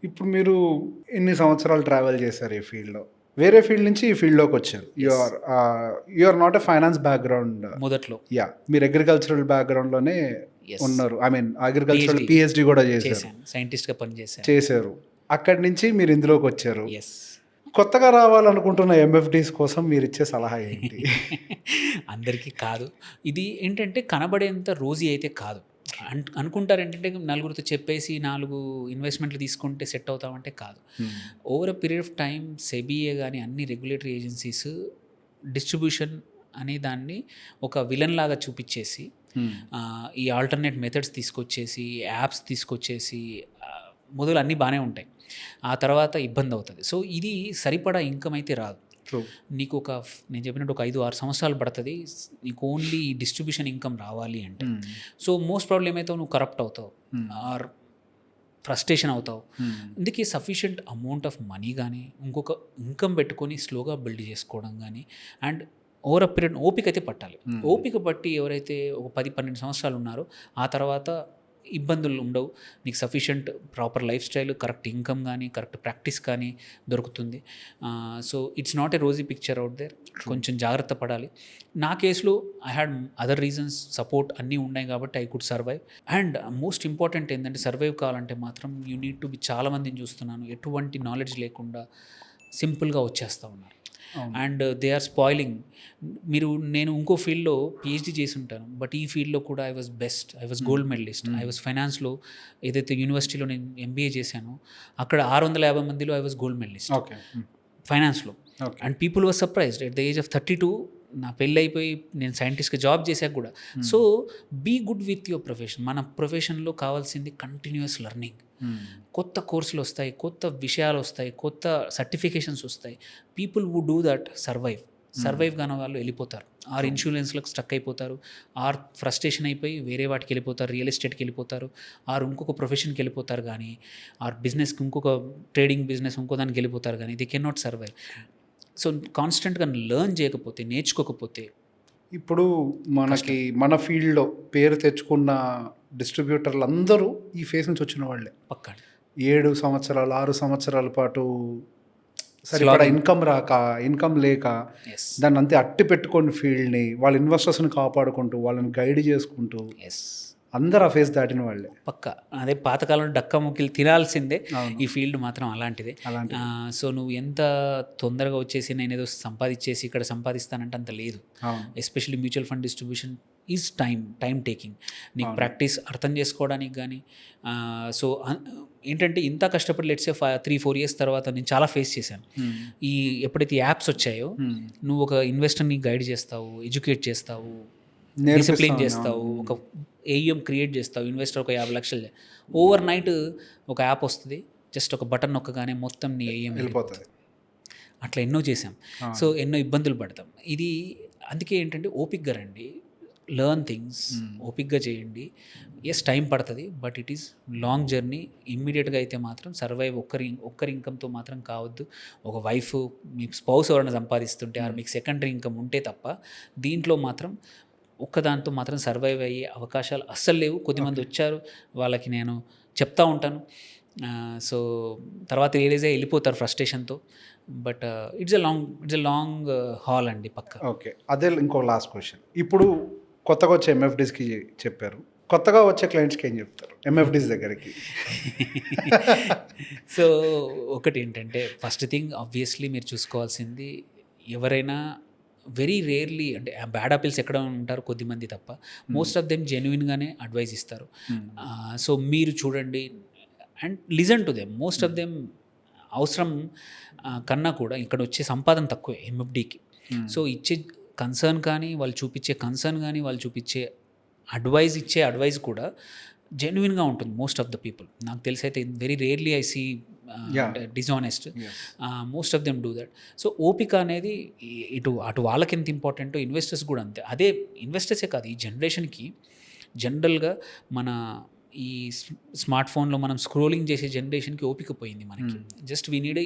ఇప్పుడు మీరు ఇన్ని సంవత్సరాలు ట్రావెల్ చేశారు ఈ ఫీల్డ్‌లో. వేరే ఫీల్డ్ నుంచి ఈ ఫీల్డ్‌లోకొచ్చారు. Yes. You are not a finance background. మొదట్లో యాహ్! మీరు అగ్రికల్చరల్ బ్యాక్‌గ్రౌండ్‌లోనే ఎస్ ఉన్నారు. I mean agricultural PhD PhD కూడా చేశారు. చేశాను, సైంటిస్ట్గా పనిచేశాను. చేశారు. అక్కడి నుంచి మీరు ఇందులోకొచ్చారు. ఎస్ కొత్తగా రావాలనుకుంటున్న ఎంఎఫ్‌డీస్ కోసం మీరిచ్చే సలహా ఏంటి? అందరికీ కాదు. ఇది ఏంటంటే కనబడేంత రోజీ అయితే కాదు. అనుకుంటారు ఏంటంటే నలుగురితో చెప్పేసి 4 ఇన్వెస్ట్మెంట్లు తీసుకుంటే సెట్ అవుతామంటే కాదు. Hmm. Over a period of time సెబీఏ కానీ అన్ని రెగ్యులేటరీ ఏజెన్సీస్ డిస్ట్రిబ్యూషన్ అనే దాన్ని ఒక విలన్ లాగా చూపించేసి హ్మ్. ఈ ఆల్టర్నేట్ మెథడ్స్ తీసుకొచ్చేసి యాప్స్ తీసుకొచ్చేసి మొదలు అన్నీ బాగానే ఉంటాయి. ఆ తర్వాత ఇబ్బంది అవుతుంది. సో ఇది సరిపడా ఇన్కమ్ అయితే రాదు. ట్రూ. నీకు నేను చెప్పినట్టు ఒక 5-6 సంవత్సరాలు పడుతుంది నీకు ఓన్లీ డిస్ట్రిబ్యూషన్ ఇన్కమ్ రావాలి అంటే. హ్మ్. సో మోస్ట్ ప్రాబ్లం ఏమవుతావు, నువ్వు కరప్ట్ అవుతావు హ్మ్. ఆర్ ఫ్రస్ట్రేషన్ అవుతావు. హ్మ్. అందుకే సఫిషియంట్ అమౌంట్ ఆఫ్ మనీ కానీ ఇంకొక ఇన్కమ్ పెట్టుకొని స్లోగా బిల్డ్ చేసుకోవడం కానీ అండ్ ఓవర్ అ పీరియడ్ ఓపిక అయితే పట్టాలి. Hmm. ఓపిక పట్టి ఎవరైతే ఒక 10-12 సంవత్సరాలు ఉన్నారో ఆ తర్వాత ఇబ్బందులు ఉండవు. నీకు sufficient proper life style, correct income కానీ కరెక్ట్ ప్రాక్టీస్ కానీ దొరుకుతుంది. So it's not a rosy picture out there. కొంచెం జాగ్రత్త పడాలి. నా కేసులో I had other reasons, support అన్నీ ఉన్నాయి కాబట్టి I could survive. And most important ఏంటంటే సర్వైవ్ కావాలంటే మాత్రం యూ నీడ్ టు బి. చాలామందిని చూస్తున్నాను ఎటువంటి నాలెడ్జ్ లేకుండా సింపుల్గా వచ్చేస్తూ ఉన్నారు అండ్ దే ఆర్ స్పాయిలింగ్. నేను ఇంకో ఫీల్డ్లో పిహెచ్డీ చేసి ఉంటాను, బట్ ఈ ఫీల్డ్లో కూడా I was best, I was gold medalist. ఐ వాజ్ ఫైనాన్స్లో ఏదైతే యూనివర్సిటీలో నేను ఎంబీఏ చేశానో అక్కడ 650 మందిలో I was gold medalist okay. ఫైనాన్స్లో. Okay. And people was surprised at the age of 32. నా పెళ్ళి అయిపోయి నేను సైంటిస్ట్గా జాబ్ చేశాక కూడా. So be good with your profession. మన ప్రొఫెషన్లో కావాల్సింది కంటిన్యూస్ లెర్నింగ్. హ్మ్. కొత్త కోర్సులు వస్తాయి, కొత్త విషయాలు వస్తాయి, కొత్త సర్టిఫికేషన్స్ వస్తాయి. పీపుల్ వు డూ దట్ సర్వైవ్ కాని వాళ్ళు వెళ్ళిపోతారు. ఆర్ ఇన్సూరెన్స్లకు స్టక్ అయిపోతారు, ఆర్ ఫ్రస్ట్రేషన్ అయిపోయి వేరే వాటికి వెళ్ళిపోతారు, రియల్ ఎస్టేట్కి వెళ్ళిపోతారు, ఆర్ ఇంకొక ప్రొఫెషన్కి వెళ్ళిపోతారు కానీ, ఆర్ బిజినెస్కి ఇంకొక ట్రేడింగ్ బిజినెస్ ఇంకో దానికి వెళ్ళిపోతారు కానీ they can not survive. So కాన్స్టెంట్గా లెర్న్ చేయకపోతే, నేర్చుకోకపోతే ఇప్పుడు మనకి మన ఫీల్డ్‌లో పేరు తెచ్చుకున్న డిస్ట్రిబ్యూటర్లు అందరూ ఈ ఫేస్ నుంచి వచ్చిన వాళ్ళే. పక్కా 7 సంవత్సరాలు, 6 సంవత్సరాల పాటు సరిపడా ఇన్కమ్ లేక ఎస్ దాన్ని అంతే అట్టి పెట్టుకొని ఫీల్డ్‌ని వాళ్ళ ఇన్వెస్టర్స్‌ని కాపాడుకుంటూ, వాళ్ళని గైడ్ చేసుకుంటూ ఎస్ అందరూ ఆ ఫేస్ దాటిన వాళ్ళే. పక్కా. అదే పాతకాలంలో డక్కా ముక్కిలు తినాల్సిందే. అవును. ఈ ఫీల్డ్ మాత్రం అలాంటిదే. అలాంటిది. సో నువ్వు ఎంత తొందరగా వచ్చేసి నేనేదో సంపాదించేసి ఇక్కడ సంపాదిస్తానంటే అంత లేదు. అవును. Especially mutual fund distribution is time taking. నీకు అవును. ప్రాక్టీస్ అర్థం చేసుకోవడానికి కానీ. సో ఏంటంటే ఇంత కష్టపడి లెట్సే 3-4 ఇయర్స్ తర్వాత నేను చాలా ఫేస్ చేశాను. హ్మ్. ఈ ఎప్పుడైతే యాప్స్ వచ్చాయో హ్మ్. నువ్వు ఒక ఇన్వెస్టర్ని గైడ్ చేస్తావు, ఎడ్యుకేట్ చేస్తావు, నేర్పిస్తా డిసిప్లిన్ ఉన్నాను. చేస్తావు, ఒక ఏఈఎం క్రియేట్ చేస్తావు. ఇన్వెస్టర్ ఒక 50 లక్షలు ఓవర్ నైట్ ఒక యాప్ వస్తుంది, జస్ట్ ఒక బటన్ నొక్కగానే మొత్తం నీ ఏఈఎం వెళ్ళిపోతుంది. అట్లా ఎన్నో చేసాం. ఆ. సో ఎన్నో ఇబ్బందులు పడతాం. ఇది అందుకే ఏంటంటే ఓపిక్గా రండి, లెర్న్ థింగ్స్, ఓపిక్గా చేయండి. ఎస్ టైం పడుతుంది, but it is long journey. ఇమ్మీడియట్గా అయితే మాత్రం సర్వైవ్ ఒక్కరి ఇన్కమ్తో మాత్రం కావద్దు. ఒక వైఫ్, మీ స్పౌస్ ఎవరైనా సంపాదిస్తుంటే ఆర్ మీకు సెకండరీ ఇన్కమ్ ఉంటే తప్ప దీంట్లో మాత్రం ఒక్కదాంతో మాత్రం సర్వైవ్ అయ్యే అవకాశాలు అస్సలు లేవు. కొద్దిమంది వచ్చారు, వాళ్ళకి నేను చెప్తా ఉంటాను. సో తర్వాత రియలైజ్ అయ్యి వెళ్ళిపోతారు ఫ్రస్ట్రేషన్తో. But it's a long haul అండి పక్క. ఓకే. అదే ఇంకో లాస్ట్ క్వశ్చన్. ఇప్పుడు కొత్తగా వచ్చే ఎంఎఫ్డీస్‌కి చెప్పారు. కొత్తగా వచ్చే క్లయింట్స్‌కి ఏం చెప్తారు ఎంఎఫ్డీస్ దగ్గరికి? సో ఒకటి ఏంటంటే ఫస్ట్ థింగ్ ఆబ్వియస్లీ మీరు చూసుకోవాల్సింది, ఎవరైనా వెరీ రేర్లీ అంటే బ్యాడ్ ఆపిల్స్ ఎక్కడ ఉంటారు కొద్దిమంది తప్ప, మోస్ట్ ఆఫ్ దెమ్ జెన్యున్గానే అడ్వైస్ ఇస్తారు. సో మీరు చూడండి and listen to them. Most of them అవసరం కన్నా కూడా ఇక్కడ వచ్చే సంపాదన తక్కువే ఎంఎఫ్డీకి. సో ఇచ్చే కన్సర్న్ కానీ, వాళ్ళు చూపించే కన్సర్న్ కానీ, వాళ్ళు చూపించే అడ్వైస్ కూడా జెన్యున్గా ఉంటుంది. మోస్ట్ ఆఫ్ ద పీపుల్ నాకు తెలిసి అయితే very rarely I see dishonest. Most of them do that. So ఓపిక అనేది అటు వాళ్ళకి ఎంత ఇంపార్టెంటో ఇన్వెస్టర్స్ కూడా అంతే. అదే ఇన్వెస్టర్సే కాదు, ఈ జనరేషన్కి జనరల్గా మన ఈ స్మార్ట్ ఫోన్లో మనం స్క్రోలింగ్ చేసే జనరేషన్కి ఓపిక పోయింది మనకి. Just we need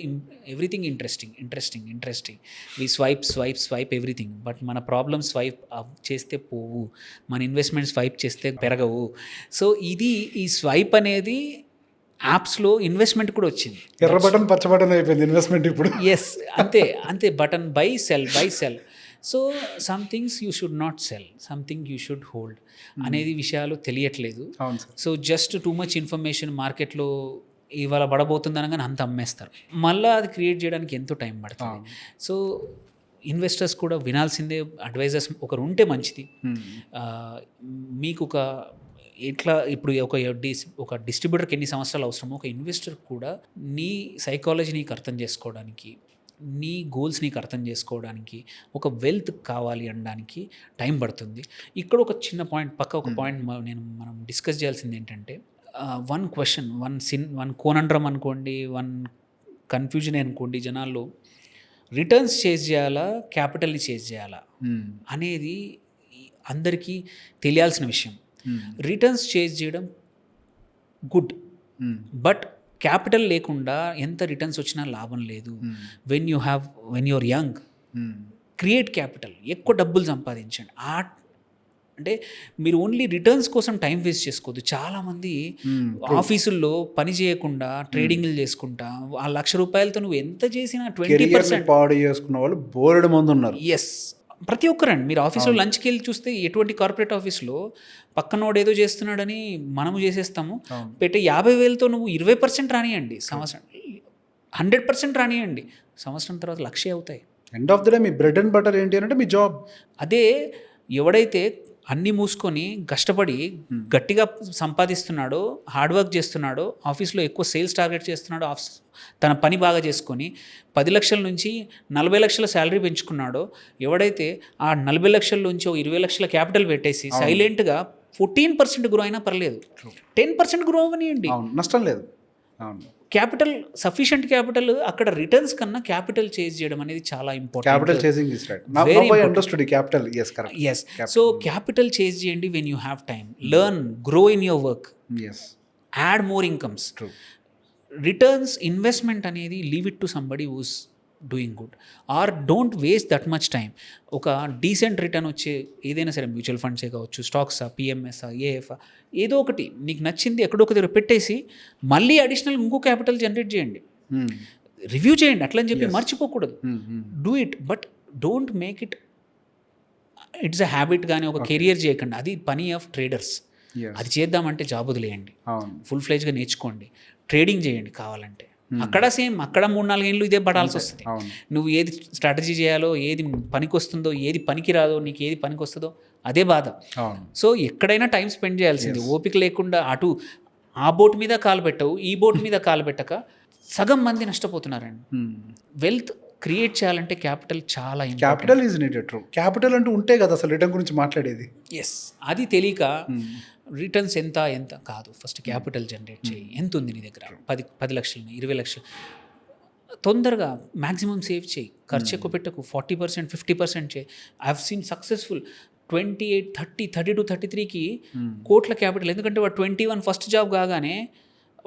everything interesting. We swipe everything. But మన ప్రాబ్లమ్ స్వైప్ చేస్తే పోవు, మన ఇన్వెస్ట్మెంట్ స్వైప్ చేస్తే పెరగవు. సో ఈ స్వైప్ అనేది యాప్స్లో ఇన్వెస్ట్మెంట్ కూడా వచ్చింది. ఎర్ర బటన్ పచ్చ బటన్ అయిపోయింది ఇన్వెస్ట్మెంట్ ఇప్పుడు. ఎస్, అంతే button buy sell. So some things you should not cell, something you should hold అనేది విషయాలు తెలియట్లేదు. అవును sir. So just too much information మార్కెట్లో ఇవాళ పడబోతుంది అనగానే అంత అమ్మేస్తారు. మళ్ళీ అది క్రియేట్ చేయడానికి ఎంతో టైం పడుతుంది. సో ఇన్వెస్టర్స్ కూడా వినాల్సిందే, అడ్వైజర్స్ ఒకరు ఉంటే మంచిది. మీకు ఎట్లా ఇప్పుడు ఒక డిస్ట్రిబ్యూటర్కి ఎన్ని సంవత్సరాలు అవసరమో ఒక ఇన్వెస్టర్ కూడా నీ సైకాలజీ నీకు అర్థం చేసుకోవడానికి, నీ గోల్స్ నీకు అర్థం చేసుకోవడానికి, ఒక వెల్త్ కావాలి అనడానికి టైం పడుతుంది. ఇక్కడ ఒక చిన్న పాయింట్ ఒక పాయింట్ మనం డిస్కస్ చేయాల్సింది ఏంటంటే, వన్ క్వశ్చన్, వన్ కోనండ్రం అనుకోండి, వన్ కన్ఫ్యూజన్ అనుకోండి జనాల్లో, రిటర్న్స్ చేజ్ చేయాలా క్యాపిటల్ని చేజ్ చేయాలా అనేది అందరికీ తెలియాల్సిన విషయం. రిటర్న్స్ చేజ్ చేయడం గుడ్, బట్ క్యాపిటల్ లేకుండా ఎంత రిటర్న్స్ వచ్చినా లాభం లేదు. When you're young, create capital, ఎక్కువ డబ్బులు సంపాదించండి. అంటే మీరు ఓన్లీ రిటర్న్స్ కోసం టైం వేస్ట్ చేసుకోవద్దు. చాలామంది ఆఫీసుల్లో పని చేయకుండా ట్రేడింగ్లు చేసుకుంటా ఆ ₹1,00,000 నువ్వు ఎంత చేసినా 20% పాడు చేసుకున్న వాళ్ళు బోలెడు మంది ఉన్నారు. ఎస్, ప్రతి ఒక్కరండి. మీరు ఆఫీస్లో లంచ్కి వెళ్ళి చూస్తే ఎటువంటి కార్పొరేట్ ఆఫీస్లో పక్కనోడు ఏదో చేస్తున్నాడని మనము చేసేస్తాము. పెట్టే 50,000తో నువ్వు 20% రానియండి, సంవత్సరం 100% రానియండి, సంవత్సరం తర్వాత 1,00,000 అవుతాయి. End of the day me bread and butter ఏంటి అంటే మీ జాబ్. అదే ఎవడైతే అన్నీ మూసుకొని కష్టపడి గట్టిగా సంపాదిస్తున్నాడో, హార్డ్ వర్క్ చేస్తున్నాడో, ఆఫీస్లో ఎక్కువ సేల్స్ టార్గెట్ చేస్తున్నాడో, తన పని బాగా చేసుకొని 10 లక్షల నుంచి 40 లక్షల శాలరీ పెంచుకున్నాడో, ఎవడైతే ఆ 40 లక్షల నుంచి 20 లక్షల క్యాపిటల్ పెట్టేసి సైలెంట్గా 14% గ్రో అయినా పర్లేదు, 10% గ్రో అవనియండి, నష్టం లేదు. క్యాపిటల్ సఫిషియంట్ క్యాపిటల్ అక్కడ రిటర్న్స్ కన్నా క్యాపిటల్ చేజ్ చేయడం అనేది చాలా important. Capital chasing is right. Now I understood capital. yes correct. yes so capital chase చేయండి when you have time, learn, grow in your work, yes, add more incomes. True. Returns investment అనేది leave it to somebody who's doing good, or don't waste that much time. ఒక decent return వచ్చే ఏదైనా సరే, mutual ఫండ్సే కావచ్చు, స్టాక్సా, పిఎంఎస్ఆ, ఏఎఫ్ఆ, ఏదో ఒకటి నీకు నచ్చింది ఎక్కడో ఒక దగ్గర పెట్టేసి మళ్ళీ అడిషనల్ ఇంకో క్యాపిటల్ జనరేట్ చేయండి, రివ్యూ చేయండి. అట్లని చెప్పి మర్చిపోకూడదు, do it, but don't make it's a habit. కానీ ఒక కెరియర్ చేయకండి, అది పని ఆఫ్ ట్రేడర్స్. అది చేద్దామంటే జాబ్ వదిలేయండి, ఫుల్ ఫ్లెజ్గా నేర్చుకోండి, ట్రేడింగ్ చేయండి కావాలంటే. అక్కడ సేమ్, అక్కడ 3-4 ఏళ్ళు ఇదే పడాల్సి వస్తుంది. నువ్వు ఏది స్ట్రాటజీ చేయాలో, ఏది పనికి వస్తుందో, ఏది పనికి రాదో, నీకు ఏది పనికి వస్తుందో అదే బాధ. సో ఎక్కడైనా టైం స్పెండ్ చేయాల్సింది. ఓపిక లేకుండా అటు ఆ బోట్ మీద కాలు పెట్టవు, ఈ బోట్ మీద కాలు పెట్టక సగం మంది నష్టపోతున్నారండి. వెల్త్ క్రియేట్ చేయాలంటే క్యాపిటల్ చాలా important. Capital is needed. True. Capital అంటూ ఉంటే కదా అసలు రిటర్న్ గురించి మాట్లాడేది. ఎస్, అది తెలియక రిటర్న్స్ ఎంత కాదు, ఫస్ట్ క్యాపిటల్ జనరేట్ చేయి. ఎంత ఉంది నీ దగ్గర? 10 లక్షలు, 20 లక్షలు, తొందరగా మ్యాక్సిమం సేవ్ చేయి, ఖర్చు ఎక్కువ పెట్టకు, 40%, 50% చేయి. ఐ హావ్ సీన్ సక్సెస్ఫుల్ 28, 30, 32, 33కి కోట్ల క్యాపిటల్. ఎందుకంటే వాడు 21 ఫస్ట్ జాబ్ కాగానే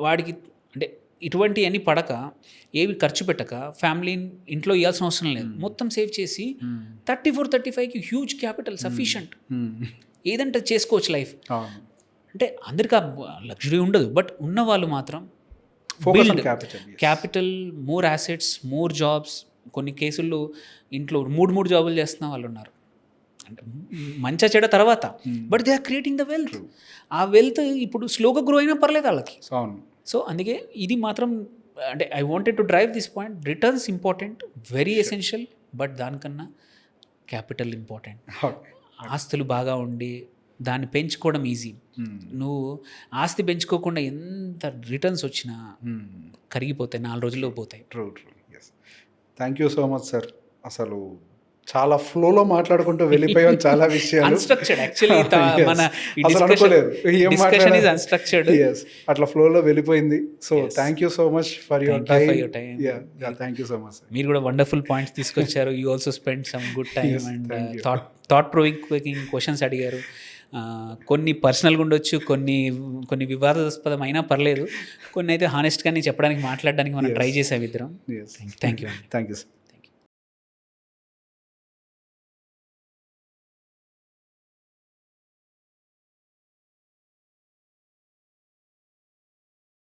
వాడికి అంటే ఇటువంటి అన్ని పడక, ఏవి ఖర్చు పెట్టక, ఫ్యామిలీ ఇంట్లో ఇవ్వాల్సిన అవసరం లేదు, మొత్తం సేవ్ చేసి 34, 35కి హ్యూజ్ క్యాపిటల్ సఫిషియంట్. ఏదంటే చేసుకోవచ్చు లైఫ్. అంటే అందరికీ లగ్జరీ ఉండదు, బట్ ఉన్న వాళ్ళు మాత్రం capital, more assets, more jobs. కొన్ని కేసుల్లో ఇంట్లో 3 జాబులు చేస్తున్న వాళ్ళు ఉన్నారు. అంటే మంచి చెడ తర్వాత, but they are creating the wealth. ఆ వెల్త్ ఇప్పుడు స్లోగా గ్రో అయినా పర్లేదు వాళ్ళకి. సో అందుకే ఇది మాత్రం అంటే I wanted to drive this point. Returns important, very essential, but దానికన్నా క్యాపిటల్ ఇంపార్టెంట్. ఆస్తులు బాగా ఉండి దాన్ని పెంచుకోవడం ఈజీ. నువ్వు ఆస్తి పెంచుకోకుండా ఎంత రిటర్న్స్ వచ్చినా కరిగిపోతాయి, 4 రోజుల్లో పోతాయి. True. Yes, thank you so much sir. అసలు చాలా ఫ్లోలో మాట్లాడుకుంటూ వెళ్ళిపోయాం చాలా విషయాలు. అన్‌స్ట్రక్చర్డ్ యాక్చువల్లీ మన డిస్కషన్ ఇస్ అన్‌స్ట్రక్చర్డ్. yes, అట్లా ఫ్లోలో వెళ్ళిపోయింది. So thank you so much for your time. Thank you so much. మీరు కూడా వండర్ఫుల్ పాయింట్స్ తీసుకొచ్చారు. You also spend some good time and thought provoking questions అడిగారు. కొన్ని పర్సనల్గా ఉండొచ్చు, కొన్ని వివాదాస్పదం అయినా పర్లేదు, కొన్ని అయితే హానెస్ట్గానే చెప్పడానికి, మాట్లాడడానికి మనం ట్రై చేసాం ఇద్దరం. Thank you sir.